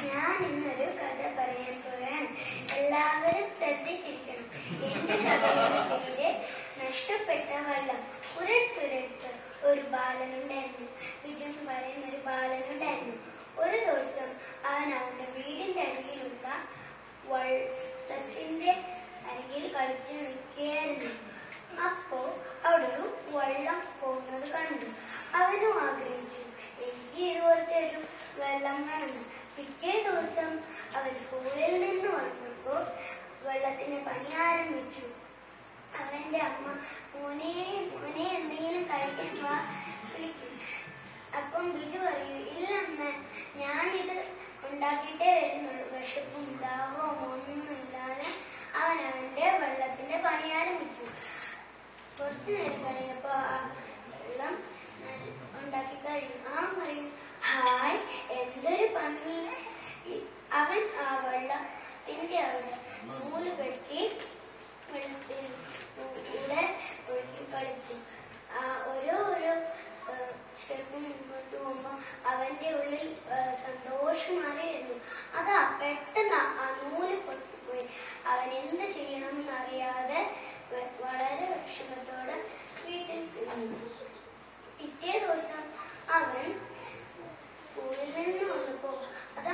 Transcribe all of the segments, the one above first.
ഞാൻ ഇന്നൊരു കഥ പറയാൻ പോവുകയാണ്. എല്ലാവരും ശ്രദ്ധിച്ചിരിക്കണം. എന്റെ കഥയുടെ പേര് നഷ്ടപ്പെട്ട വെള്ളം. പുരട്ടുപുരട്ട് ഒരു ബാലനുണ്ടായിരുന്നു. ബിജു എന്ന് പറയുന്ന ഒരു ബാലനുണ്ടായിരുന്നു. ഒരു ദിവസം അവൻ അവന്റെ വീടിന്റെ അരികിലുള്ള വള്ളത്തിന്റെ അരികിൽ കളിച്ചു നിൽക്കുകയായിരുന്നു. അപ്പോ അവിടെ ഒരു വെള്ളം പോകുന്നത് കണ്ടു. അവനും ആഗ്രഹിച്ചു, എനിക്ക് ഇതുപോലത്തെ ഒരു വെള്ളം വേണം. പിറ്റേ ദിവസം അവൻ സ്കൂളിൽ നിന്ന് വന്നപ്പോ വെള്ളത്തിന് പണി ആരംഭിച്ചു. അവന്റെ അമ്മ മോനെ മോനെ എന്തെങ്കിലും കഴിക്കാൻ വാ വിളിക്കും. അപ്പം ബിജു പറയൂ, ഇല്ല അമ്മ, ഞാനിത് ഉണ്ടാക്കിയിട്ടേ വരുന്നുള്ളൂ. വിശപ്പും ദാഹവും ഒന്നുമില്ലാതെ അവൻ അവന്റെ വെള്ളത്തിന്റെ പണി ആരംഭിച്ചു. കുറച്ചു നേരം കഴിഞ്ഞപ്പോ ആ വെള്ളം ഉണ്ടാക്കി കഴിഞ്ഞു. ആ പറയും, ഹായ്, എന്തൊരു ഭംഗി. അവൻ ആ വെള്ളത്തിന്റെ അവിടെ നൂല് കെട്ടി വെള്ളത്തിലൂടെ ഒഴുകി കളിച്ചു. ഓരോ സ്റ്റെപ്പ് മുന്നോട്ട് പോകുമ്പോ അവന്റെ ഉള്ളിൽ സന്തോഷമായിരുന്നു. അതാ പെട്ടെന്ന് ആ നൂല് പൊട്ടിപ്പോയി. അവൻ എന്ത് ചെയ്യണമെന്ന് അറിയാതെ വളരെ വിഷമത്തോടെ വീട്ടിൽ തിരിഞ്ഞു. പിറ്റേ ദിവസം അവൻ സ്കൂളിൽ നിന്ന് വന്നപ്പോ അതാ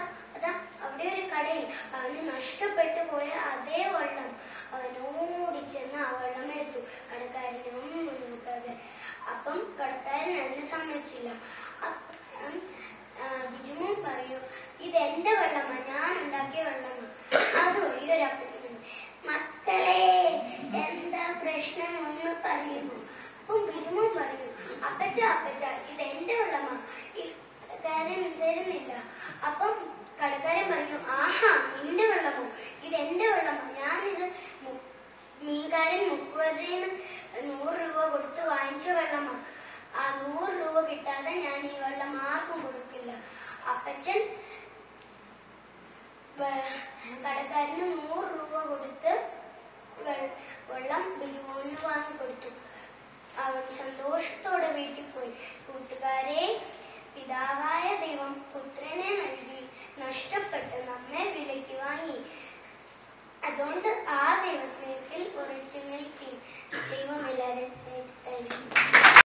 അവിടെ ഒരു കടയിൽ അവന് നഷ്ടപ്പെട്ടു പോയ അതേ വെള്ളം. അവൻ ഓടിച്ചെന്ന് ആ വെള്ളം എടുത്തു. കടക്കാരനെ ഒന്നും നോക്കാതെ. അപ്പം കടക്കാരൻ അതിനെ സമ്മതിച്ചില്ല. ബിജുമോൻ പറയൂ, ഇതെന്റെ വെള്ളമാ, ഞാൻ ഉണ്ടാക്കിയ വെള്ളമാ. അതുവഴി ഒരപ്പൻ, മക്കളെ എന്താ പ്രശ്നം ഒന്ന് പറയുന്നു. അപ്പം ബിജുമോൻ പറയൂ, അപ്പച്ച ഇതെന്റെ വെള്ളമാ, കടക്കാരൻ തരുന്നില്ല. അപ്പം കടക്കാരൻ പറഞ്ഞു, ആഹാ, നിന്റെ വെള്ളമോ, ഇതെന്റെ വെള്ളമോ, ഞാനിത് മീൻകാരൻ 30 100 രൂപ കൊടുത്ത് വാങ്ങിച്ച വെള്ളമാ. ആ 100 രൂപ കിട്ടാതെ ഞാൻ ഈ വെള്ളം ആർക്കും കൊടുക്കില്ല. അപ്പച്ചൻ കടക്കാരന് 100 രൂപ കൊടുത്ത് വെള്ളം ബിജുമോന് വാങ്ങിക്കൊടുത്തു. അവൻ സന്തോഷത്തോടെ വീട്ടിൽ പോയി. കൂട്ടുകാരെ, പിതാവായ ദൈവം പുത്രനെ നൽകി.